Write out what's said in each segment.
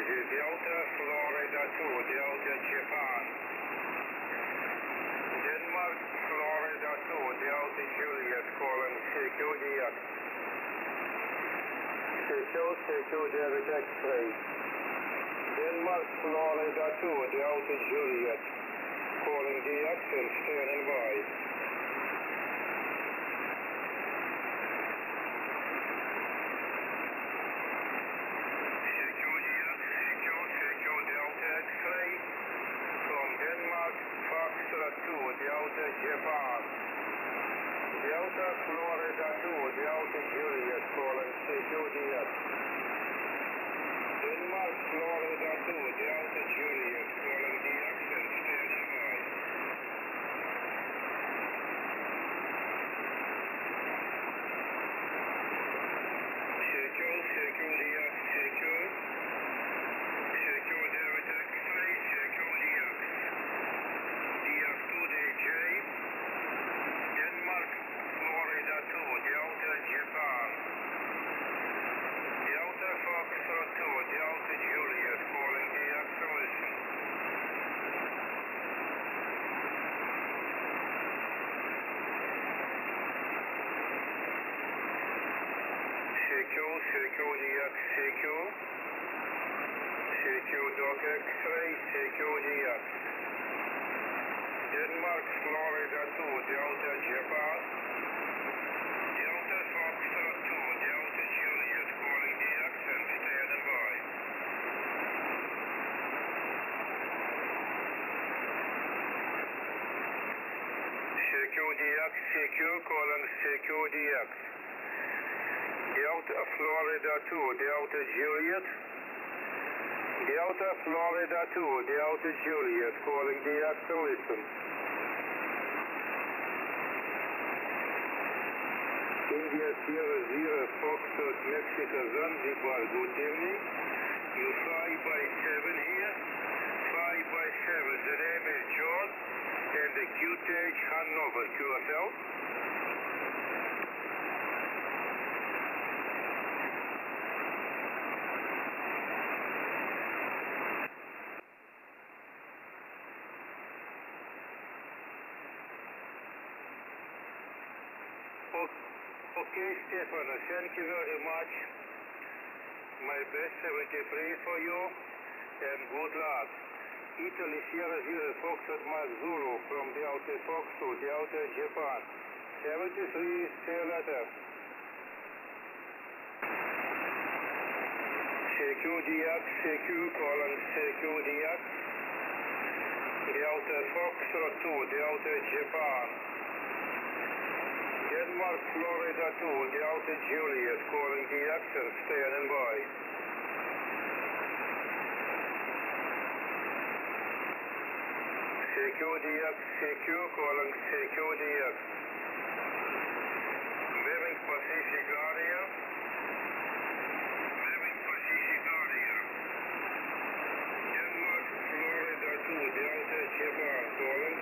Delta, Florida 2, Delta, Japan. Denmark, Florida 2, Delta, Juliet, calling CQDX. CQ David X-ray. Denmark, Florida 2, Delta, Juliet, calling DX and standing by. Delta, Japan. Delta, Florida 2, Delta, Juliet, calling CQDX. Denmark, Florida 2, Delta, Juliet, calling DX and standing by. CQDX, CQ David X-ray, CQDX. DF2DJ, Denmark, Florida 2, Delta, Japan. Delta, Foxtrot 2, Delta, Juliet, calling DX, listen. CQDX, CQ Doc X-ray, CQDX. Denmark, Florida 2, Delta, Japan. Delta, Foxtrot 2, Delta, Juliet, calling DX and standing by. CQDX, CQ, calling CQDX. Delta, Florida 2, Delta, Juliet. Delta, Florida 2, Delta, Juliet, calling DX to listen. India Sierra Zero, Foxtrot, Mexico, Zanzibar, good evening. You 5x7 here, 5x7, the name is John, and the QTH Hanover, QFL. Okay, Stefano, thank you very much. My best 73 for you, and good luck. Italy, Sierra Zero, Foxtrot, Mike Zulu, from Delta Fox to Delta, Japan. 73, see you later. CQDX, CQ, calling CQDX. Delta Foxtrot 2, Delta, Japan. Denmark, Florida 2, Delta, Juliet, calling DX and standing by. CQDX, CQ, calling CQDX. Bearing Pacific area. Bearing Pacific area. Denmark, Florida 2, Delta, Japan, calling.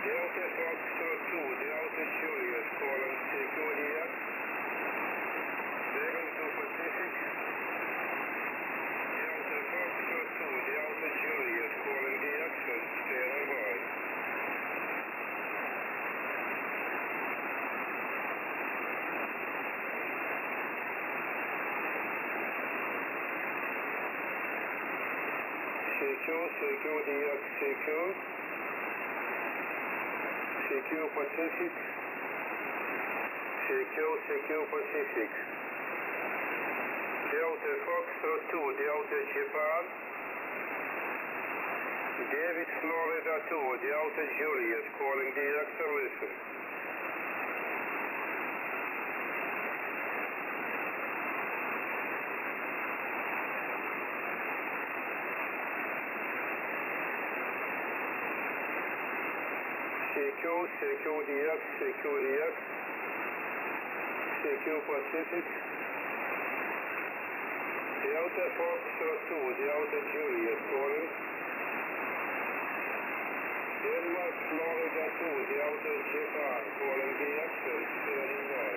Delta Foxtrot 2, Delta Juliet, calling CQDX. Bearing to Pacific. Delta Foxtrot 2, Delta Juliet, calling DX and standing by. CQDX, CQ. CQ Pacific. CQ Pacific. Delta Foxtrot 2, Delta Japan. David, Florida 2, Delta Juliet, calling DX to listen. CQDX, CQDX, CQ Pacific. Delta Foxtrot 2, Delta Juliet, calling. Denmark, Florida 2, Delta Japan, calling DX and standing by.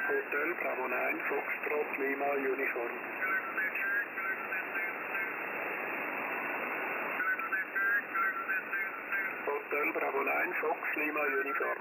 Hotel Bravo 9, Foxtrot Lima Uniform. Hotel Bravo 9, Fox Lima Uniform.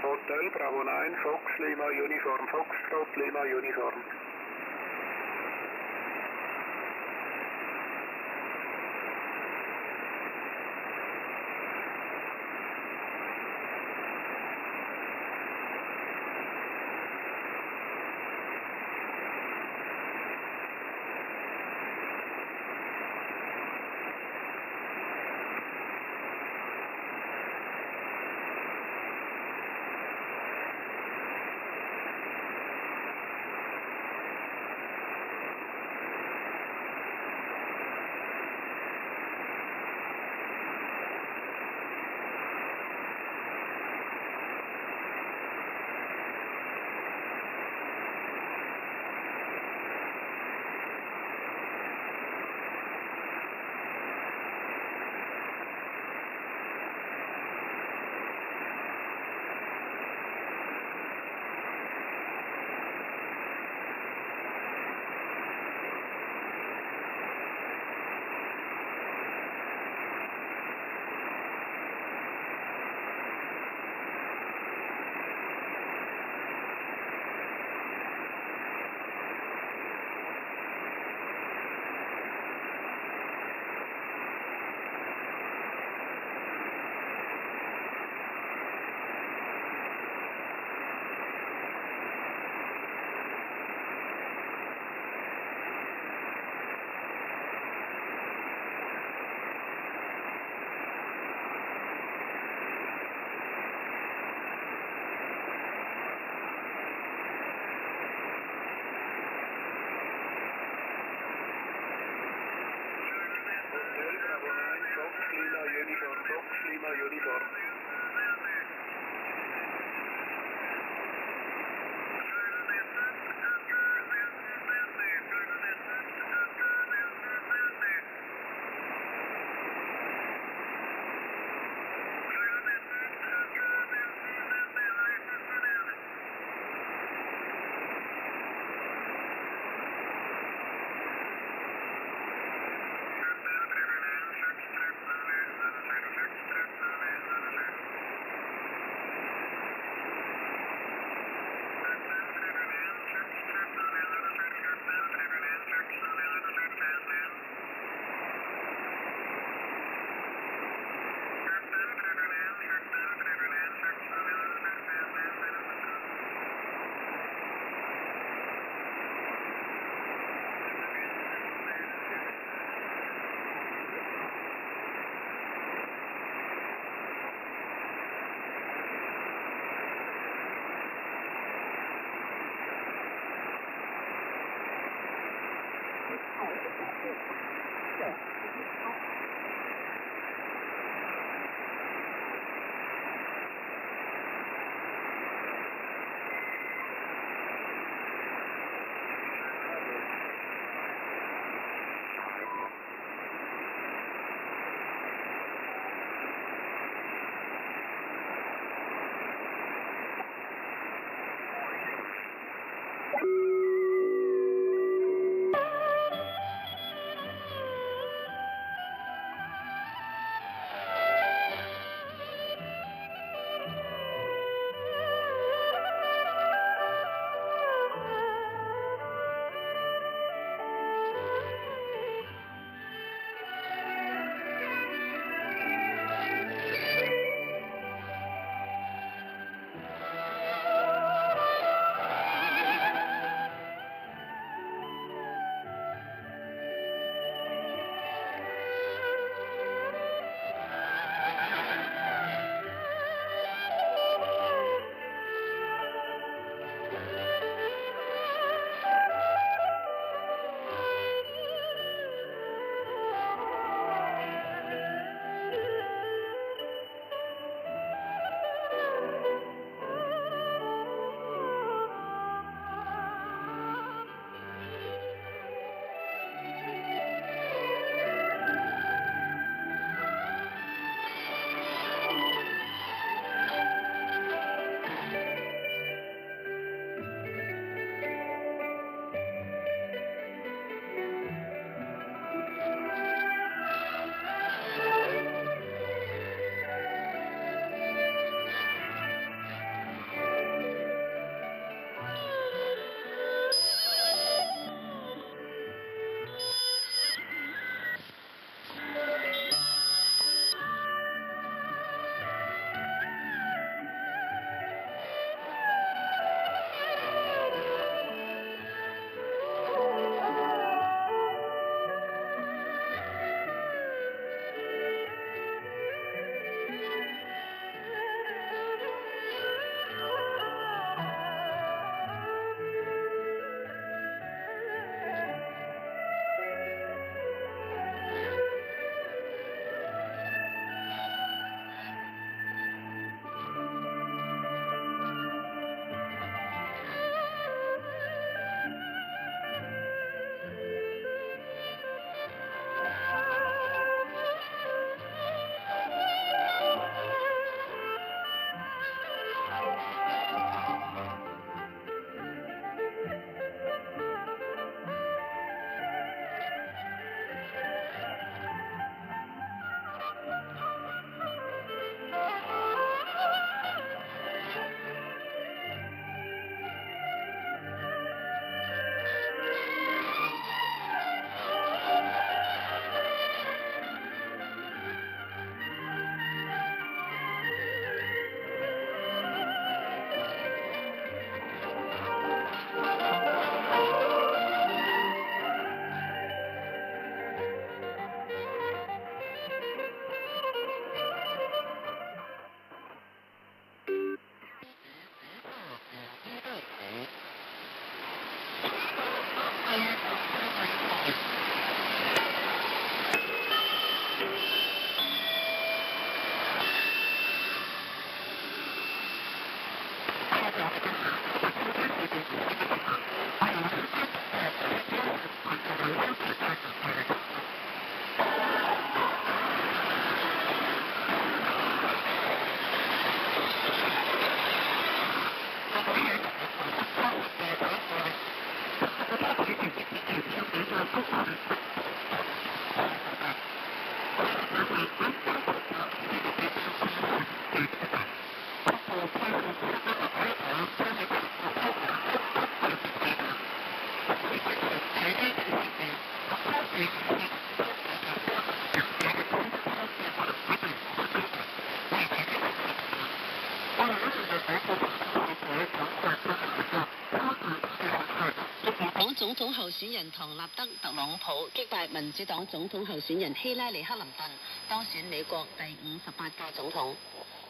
Hotel Bravo 9, Fox Lima Uniform, Foxtrot Lima Uniform. 總統候選人唐納德·特朗普擊敗民主黨總統候選人希拉里·克林頓，當選美國第58屆總統。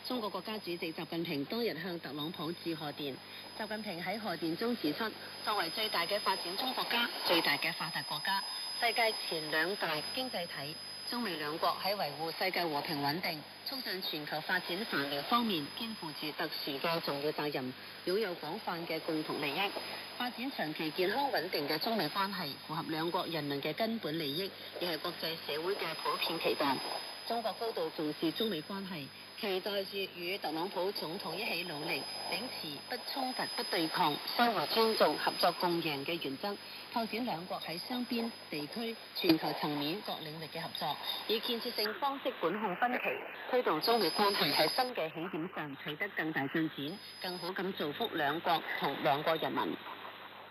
中國國家主席習近平當日向特朗普致賀電。習近平喺賀電中指出，作為最大嘅發展中國家、最大嘅發達國家、世界前兩大經濟體，中美兩國喺維護世界和平穩定、促進全球發展繁榮方面，肩負住特殊嘅重要責任，擁有廣泛嘅共同利益。發展長期健康穩定嘅中美關係，符合兩國人民嘅根本利益，亦係國際社會嘅普遍期待。中國高度重視中美關係，期待住與特朗普總統一起努力，秉持不衝突、不對抗、相互尊重、合作共贏嘅原則，拓展兩國喺雙邊、地區、全球層面各領域嘅合作，以建設性方式管控分歧，推動中美關係喺新嘅起點上取得更大進展，更好咁造福兩國同兩國人民。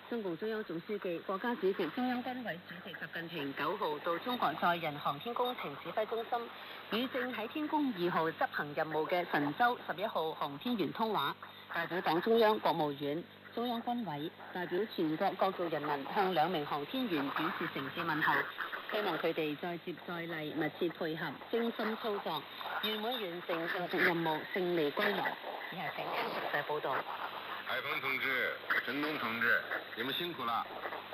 中共中央總書記、國家主席、中央軍委主席習近平9號到中國載人航天工程指揮中心，與正喺天宮2號執行任務嘅神舟11號航天員通話，代表黨中央、國務院、中央軍委，代表全國各族人民向2名航天員表示誠摯問候，希望佢哋再接再厲，密切配合，精心操作，圓滿完成下屬任務，勝利歸來。以下請聽詳細報導。海鵬同志、陳東同志，你們辛苦了。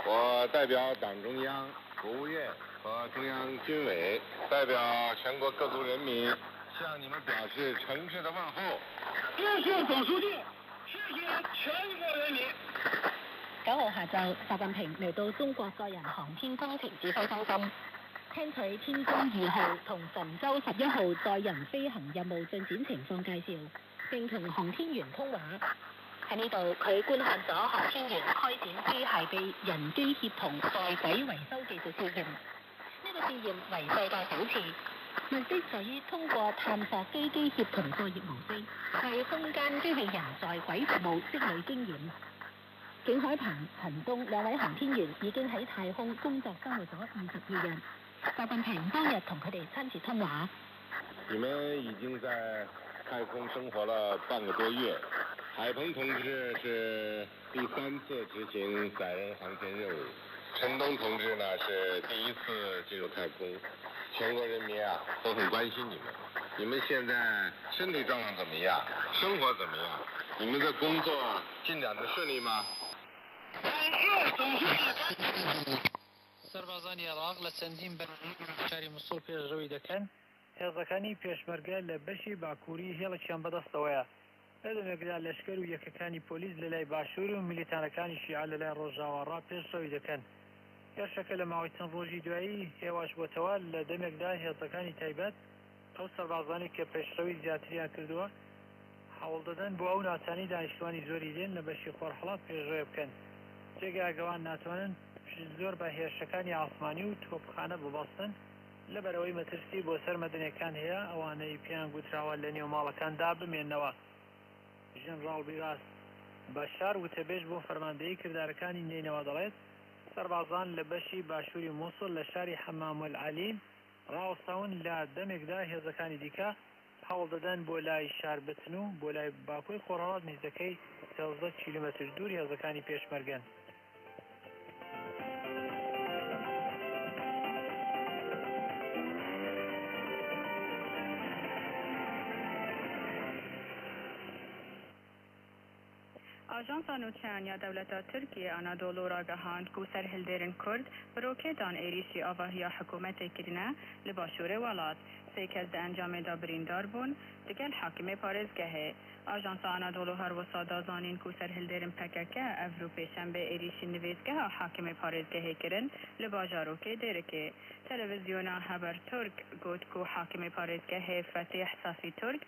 我代表黨中央、國務院和中央軍委，代表全國各族人民，向你們表示誠摯的問候。謝謝總書記，謝謝全國人民。9號下晝，習近平嚟到中國載人航天工程指揮中心，聽取天宮2號同神舟11號載人飛行任務進展情況介紹，並同航天員通話。喺呢度，佢觀看咗航天員開展機械臂人機協同在軌維修技術試驗。呢個試驗為世界首次，目的在於通過探索機協同作業模式，為空間機器人在軌服務積累經驗。景海鵬、陳東2位航天員已經喺太空工作生活咗22日。習近平當日同佢哋親自通話。你們已經在太空生活了半個多月。海鵬同志是第3次執行載人航天任務，陳東同志呢是第1次進入太空。全國人民啊都很關心你們，你們現在身體狀況怎麼樣？生活怎麼樣？你們的工作進展得順利嗎？سربازانی عراق لە چەندین بەرنامەی موسڵ پێشڕەوی دەکەن. هێزەکانی پێشمەرگە لە بەشی باکووری هێڵێکیان بەدەستەوەیە. لە دەمێکدا لەشکەر و یەکەکانی پۆلیس لە لای باشوور و میلیتانەکانی شیعە لە لای ڕۆژاوەڕا پێشڕەوی دەکەن. هێرشەکە لە ماوەی چەند ڕۆژی دوایی هێواش بۆتەوە لە دەمێکدا هێزەکانی تایبەت ئەو سەربازانی کە پێشڕەوی زیاتریان کردووە هەوڵ دەدەن بۆ ئەو ناچانی دانیشتوانی زۆری دێن لە بەشی خۆرهەڵات پێشڕێ بکەن. جێگاگەوان ناتوانن زۆر بە هێرشەکانی ئاسمانی و تۆپخانە ببەستن لەبەرەوەی مەترسی بۆ سەر مەدنیەکان هەیە ئەوانەی پێیان گوتراوە لە نێو ماڵەکاندا بمێننەوە. ژنڕاڵ بیراس بەشار وتەبێژ بۆ فەرماندەیی کردارەکانی نینەوە دەڵێت سەربازان لە بەشی باشووری مووسڵ لە شاری حەمامولعەلین ڕاوەستاون لە دەمێکدا هێزەکانی دیکە هەوڵ دەدەن بۆ لای شار بچن و بۆ لای باکووی خۆرهەڵات نزیکەی 13 کیلومتر دوور هێزەکانی پێشمەرگەن. آژانس نوتریان دولت ترکیه آنادولو را گهاند که سرهلدرین کرد بروکتان ایریشی آواهی حکومت کرنه لباشور ولات سیکز ده انجام دا بریندار بون دگل حاکم پارزگهه. آژانس آنادولو هر وسادا زانین که سرهلدرین پککه افرو پیشنبه ایریشی نویزگه حاکم پارزگهه کرن لباجاروکه درکه. تلویزیون خبر ترک گوت که حاکم پارزگهه فتح صافی ترک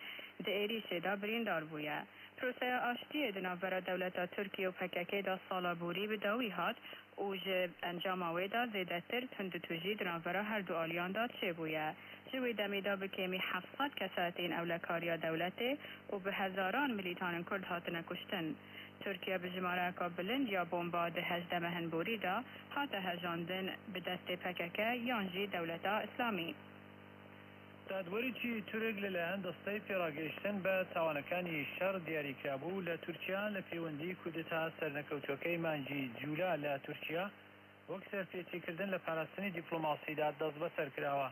ده ایریشی دا بریندار بویه. پروسه آشتی دناور دولت ترکیه و پککه دا سالابوری به داوی هات و جب انجام آوی دا زیده تر تندتوجی دناور هر دو آلیان دا چه بویه. جوی دمی دا بکیمی 700 کساتین اولکاریا دولته و به هزاران ملیتان کرد هاتن کشتن. ترکیه به جماره که بلند یا بومبا ده 18 مهنبوری دا هات هجاندن به دست پککه یانجی دولت اسلامی. دادوەریی تورک لەلایەن دەستەی پێڕاگەیشتن بە تاوانەکانی شەڕ دیاریکرابوو لە تورکیا لە پەیوەندی کودتا سەرنەکەوتوەکەی مانگی جوولا لە تورکیا وەک سەرپێچیکردن لە پاراستنی دیپلۆماسیدا دەست بەسەر کراوە.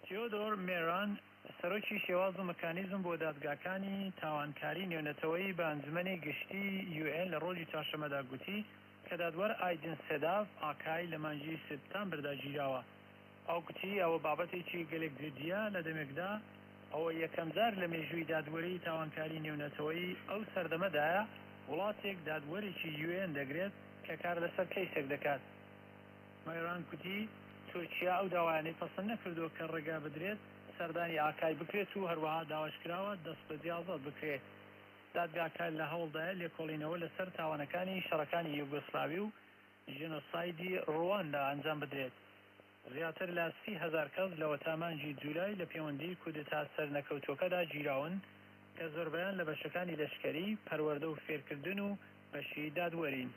تیۆدۆر مێران سەرۆکی شێواز و مەکانیزم بۆ دادگاکانی تاوانکاری نێونەتەوەی بە ئەنجومەنی گشتی UN لە ڕۆژی چوارشەممەدا گوتی کە دادوەر ئایدن سێداف ئاکای لە مانجی سپتامبردا گیراوە. ئەو گوتی ئەوە بابەتێکی گەلێک جدیە لە دەمێکدا ئەوە یەکەم جار لە مێژووی دادوەری تاوانکاری نێونەتەوەی ئەو سەردەمەدایە وڵاتێک دادوەرێکی UN دەگرێت کە کار لەسەر کەیسێک دەکات. مەیران کوتی تورکیا ئەو داوایانەی پەسەند نەکردووە کە ڕێگا بدرێت سەردانی ئاکای بکرێت و هەروەها داواشکراوە دەستبەجێ ئازاد بکرێت. دادگاکان لە هەوڵدایە لێکۆڵینەوە لەسەر تاوانەکانی شەڕەکانی یوگۆسلاوی و ژینۆسایدی ڕواندا ئەنجام بدرێت. زیاتر لە 30,000 کەس لە وەتامانجی جولای لە پەیوەندی کودتا سەرنەکەوتووەکەدا گیراون کە زۆربەیان لە بەشەکانی لەشکەری، پەروەردە و فێرکردن و بەشی دادوەرین.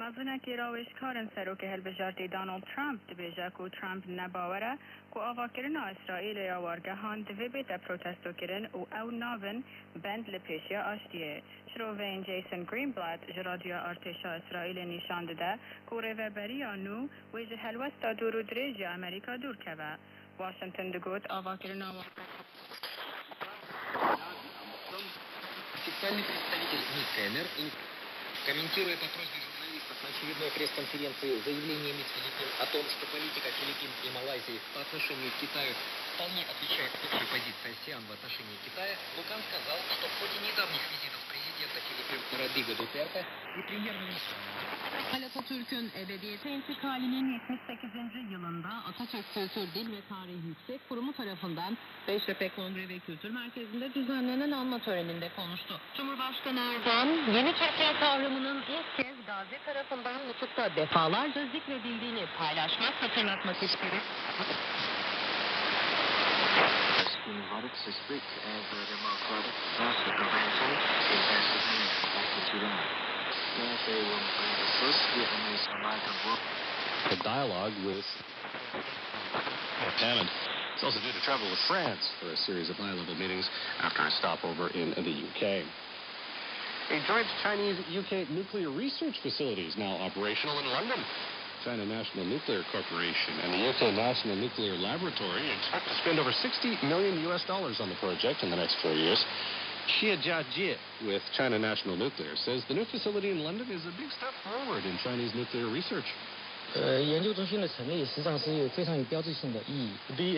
مەزنێکی ڕاوێژکارن سەرۆکی هەڵبژاردی دۆناڵد ترامپ دەبێژە و ترامپ نەباوەرە و ئاواکردنا ئیسرائیل یا وەرگەهان دەوێ بێتە پرۆتەستۆکردن و ئەو ناون بەند لە پێشیا ئاشتیە. شرۆڤین جیسن گرینبلات ji radyoya artêşa İsraîlê nîşan dide ku rêveberiya nû wê ji helwesta dûr û dirêjî Amerîka dûr keve. Washington digot avakirina Официальный представитель КНР, комментируя по просьбе журналистов на очередной пресс-конференции заявлениями Филиппин о том, что политика Филиппин и Малайзии по отношению к Китаю вполне отвечает общей позиции АСЕАН в отношении Китая, Лукан сказал, что в ходе недавних визитов президента Филиппин Родриго Дутерте и премьер-министра Atatürk'ün ebediyete intikalinin 78. yılında Atatürk Kültür, Dil ve Tarih Yüksek Kurumu tarafından Beştepe Kongre ve Kültür Merkezi'nde düzenlenen anma töreninde konuştu. Cumhurbaşkanı Erdoğan, yeni Türkiye kavramının ilk kez Gazi tarafından nutukta defalarca zikredildiğini paylaşmak, hatırlatmak istedi. Invited to speak as a Democratic National Convention in Pennsylvania back in July. They will be the first Vietnamese American group. A dialogue with Japan. It's also due to travel with France for a series of high-level meetings after a stopover in the UK. A joint Chinese-UK nuclear research facility is now operational in London. China National Nuclear Corporation and the UK National Nuclear Laboratory expect to spend over $60 million on the project in the next 4 years. Xie Jiajie with China National Nuclear says the new facility in London is a big step forward in Chinese nuclear research. The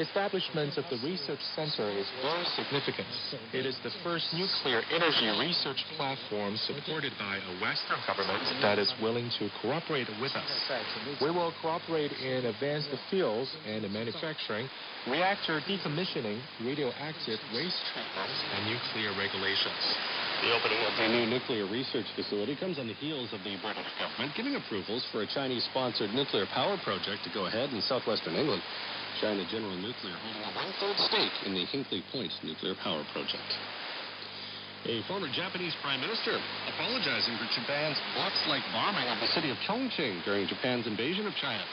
establishment of the research center is very significant. It is the first nuclear energy research platform supported by a Western government that is willing to cooperate with us. We will cooperate in advanced fields and manufacturing, reactor decommissioning, radioactive waste treatment, and nuclear regulations. The opening of the new nuclear research facility comes on the heels of the British government giving approvals for a Chinese-sponsored nuclear power project to go ahead in southwestern England. China General Nuclear holding a one-third stake in the Hinkley Point nuclear power project. A former Japanese prime minister apologizing for Japan's box-like bombing of the city of Chongqing during Japan's invasion of China.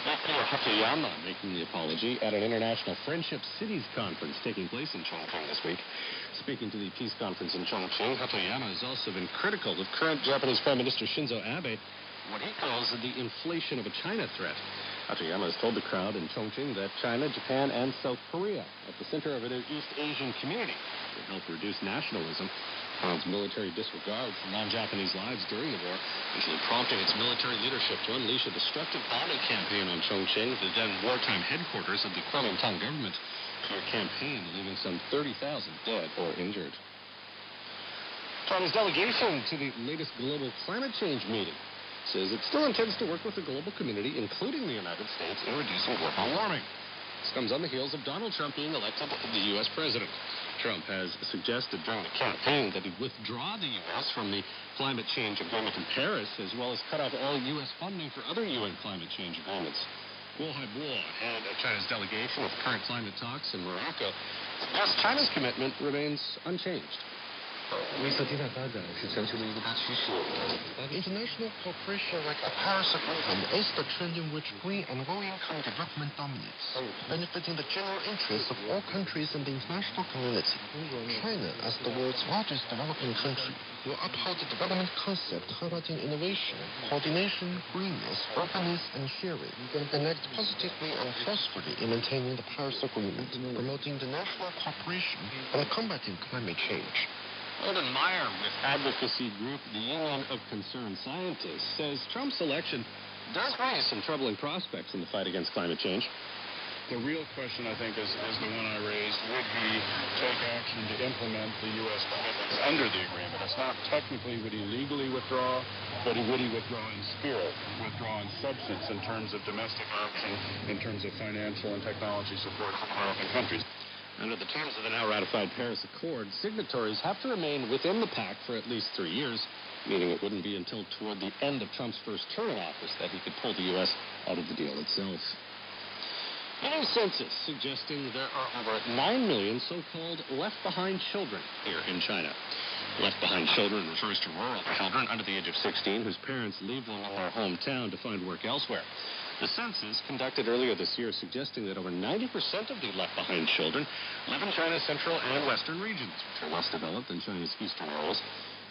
Dr. Hatoyama making the apology at an International Friendship Cities Conference taking place in Chongqing this week. Speaking to the peace conference in Chongqing, Hatoyama has also been critical of current Japanese Prime Minister Shinzo Abe, what he calls the inflation of a China threat. Hatoyama has told the crowd in Chongqing that China, Japan, and South Korea, at the center of an East Asian community, will help reduce nationalism. Japan's military disregard for non-Japanese lives during the war, usually prompting its military leadership to unleash a destructive bombing campaign on Chongqing, the then wartime headquarters of the Kuomintang government, to a campaign leaving some 30,000 dead or injured. China's delegation to the latest global climate change meeting says it still intends to work with the global community, including the United States, in reducing global warming. This comes on the heels of Donald Trump being elected the U.S. president. Trump has suggested during the campaign that he'd withdraw the U.S. from the climate change agreement in Paris, as well as cut off all U.S. funding for other UN climate change agreements. Dorohoi, head of China's delegation of current climate talks in Morocco, suggests China's commitment remains unchanged. International cooperation like the Paris Agreement is the trend in which free and low-income development dominates, benefiting the general interests of all countries in the international community. China, as the world's largest developing country, will uphold the development concept highlighting innovation, coordination, greenness, openness, and sharing, and act positively and forcefully in maintaining the Paris Agreement, promoting international cooperation and combating climate change. Alden Meyer with advocacy group The Union of Concerned Scientists says Trump's election does raise some troubling prospects in the fight against climate change. The real question, I think, is the one I raised. Would he take action to implement the U.S. commitments under the agreement? It's not technically would he legally withdraw, but would he withdraw in spirit, withdraw in substance in terms of domestic action, in terms of financial and technology support for developing countries? Under the terms of the now ratified Paris Accord, signatories have to remain within the pact for at least 3 years, meaning it wouldn't be until toward the end of Trump's first term in office that he could pull the U.S. out of the deal itself. A new census suggesting there are over 9 million so-called left-behind children here in China. Left-behind children refers to rural children under the age of 16 whose parents leave them in their hometown to find work elsewhere. The census, conducted earlier this year, suggesting that over 90% of the left-behind children live in China's central and western regions, which are less developed than China's eastern areas.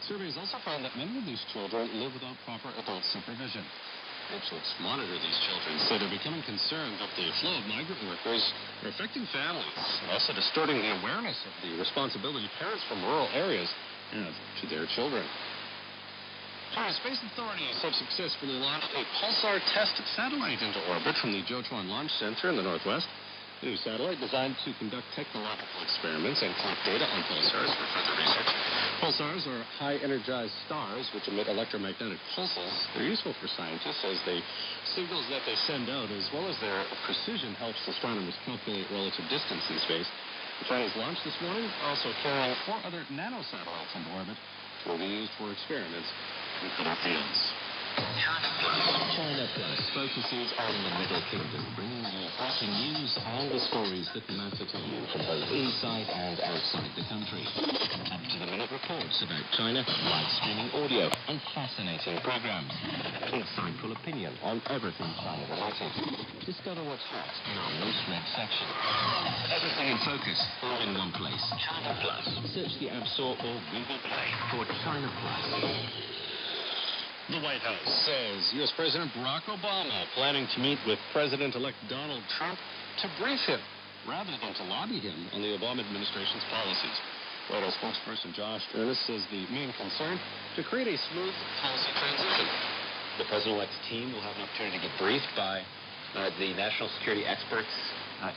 Surveys also found that many of these children live without proper adult supervision. Groups which monitor these children say they're becoming concerned that the flow of migrant workers are affecting families, and also distorting the awareness of the responsibility parents from rural areas have to their children. China's space authorities have successfully launched a pulsar test satellite into orbit from the Jiuquan Launch Center in the northwest. The new satellite designed to conduct technological experiments and collect data on pulsars for further research. Pulsars are high-energized stars which emit electromagnetic pulses. They're useful for scientists as the signals that they send out, as well as their precision, helps astronomers calculate relative distance in space. The Chinese launched this morning, also carrying 4 other nanosatellites into orbit, which will be used for experiments in other fields. China Plus focuses on the Middle Kingdom, bringing you breaking news and the stories that matter to you from both inside and outside the country. Up-to-the-minute reports about China, live streaming audio, and fascinating programs. Insightful opinion on everything China-related. Discover what's hot in our most read section. Everything in focus, all in one place. China Plus. Search the App Store or Google Play for China Plus. The White House says U.S. President Barack Obama planning to meet with President-elect Donald Trump to brief him rather than to lobby him on the Obama administration's policies. White House spokesperson Josh Earnest says the main concern to create a smooth policy transition. The president-elect's team will have an opportunity to get briefed by the national security experts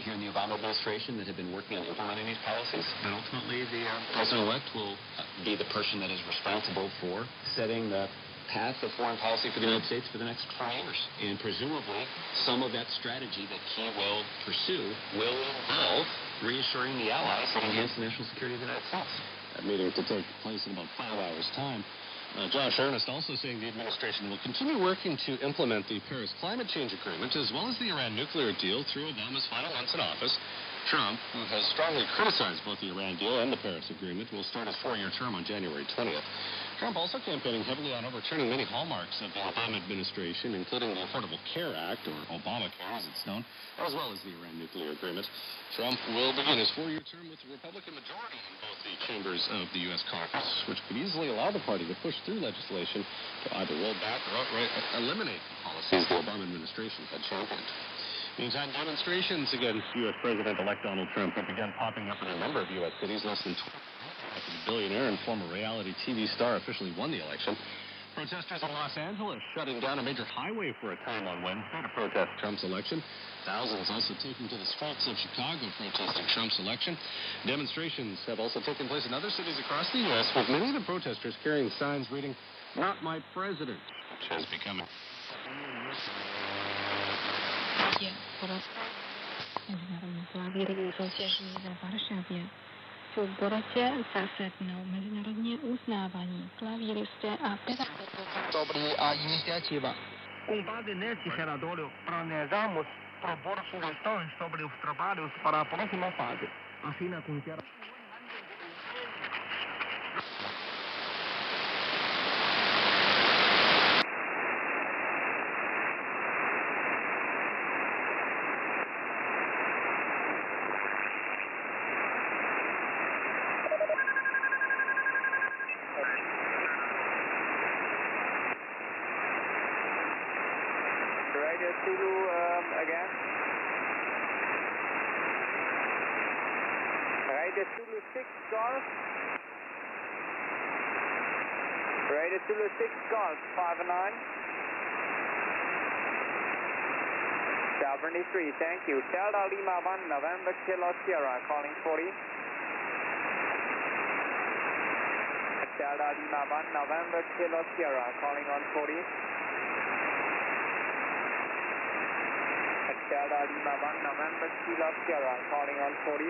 here in the Obama administration that have been working on implementing these policies. And ultimately, the president-elect will be the person that is responsible for setting the path of foreign policy for the United States for the next 4 years. And presumably, some of that strategy that he will pursue will involve reassuring the allies and enhance the national security of the United States. That meeting to take place in about 5 hours' time. Josh Earnest also saying the administration will continue working to implement the Paris Climate Change Agreement as well as the Iran nuclear deal through Obama's final months in office. Trump, who has strongly criticized both the Iran deal and the Paris Agreement, will start his 4-year term on January 20th. Trump also campaigning heavily on overturning many hallmarks of the Obama administration, including the Affordable Care Act, or Obamacare as it's known, as well as the Iran nuclear agreement. Trump will begin his 4-year term with a Republican majority in both the chambers of the U.S. Congress, which could easily allow the party to push through legislation to either roll back or outright eliminate the policies the Obama administration had championed. Meantime, demonstrations against U.S. President-elect Donald Trump have begun popping up in a number of U.S. cities less than 12 after the billionaire and former reality TV star officially won the election. Protesters in Los Angeles shutting down a major highway for a time on Wednesday to protest Trump's election. Thousands also taking to the streets of Chicago protesting Trump's election. Demonstrations have also taken place in other cities across the U.S., with many of the protesters carrying signs reading, "Not my president," which has become Mezinárodní klavírovou soutěží ve Varšavě. V Boroce zasednou mezinárodně uznávaní klavíristé a pedagogové. Sobre a iniciativa. Com base nesse relatório, planejamos propor sugestões sobre os trabalhos para a próxima fase. Assim, a Radio Zulu again. Radio Zulu 6 Golf. Radio Zulu 6 Golf, 5 and 9. 73, thank you. Delta Lima 1 November Kilo Sierra, calling 40. Delta Lima 1 November Kilo Sierra, calling on 40. Delta Lima 1 November Kilo Sierra, calling on 40.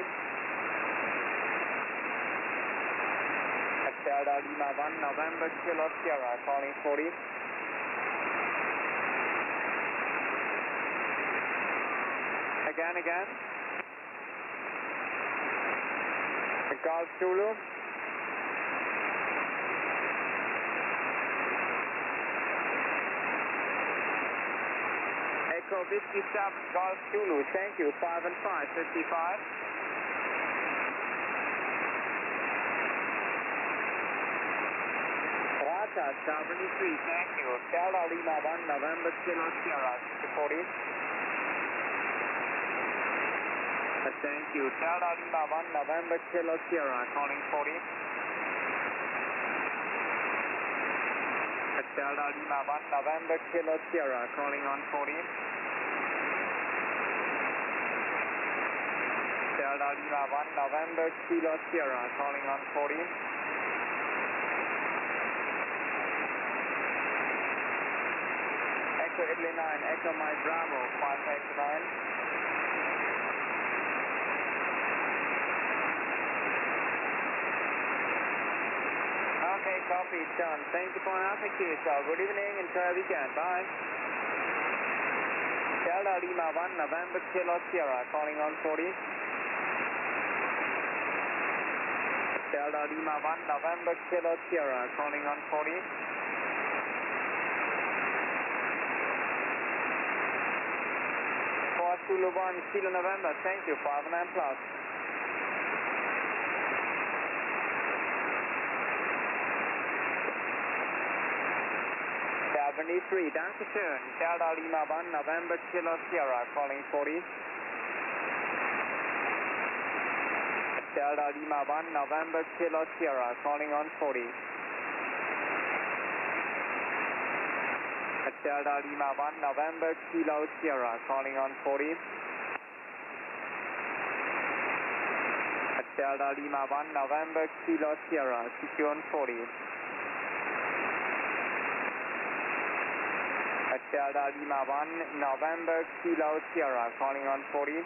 Delta Lima 1 November Kilo Sierra, calling 40. Again. Golf Zulu. Echo Whiskey 7 Golf Zulu, thank you, 5 and 5, 55. Rata 73, thank you. Delta Lima 1 November Kilo Sierra, 40. Thank you. Delta Lima 1 November Kilo Sierra, calling 40. Delta Lima 1 November Kilo Sierra, calling on 40. Delta Lima 1 November Kilo Sierra, calling on 40. Echo Italy 9, Echo Mike Bravo, 589. Okay, copy, done. Thank you for answering to yourself. Good evening, enjoy your weekend. Bye. Delta Lima 1 November Kilo Sierra, calling on 40. Delta Lima 1 November Kilo Sierra, calling on 40. For Zulu 1 Kilo November, thank you, 5 and 9 plus. 73, Dankeschön. Delta Lima 1 November Kilo Sierra, calling 40. Delta Lima 1 November Kilo Sierra, calling on 40. Delta Lima 1 November Kilo Sierra, calling on 40. Delta Lima 1 November Kilo Sierra, secure on 40. Delta Lima 1 November Kilo Sierra, calling on 40.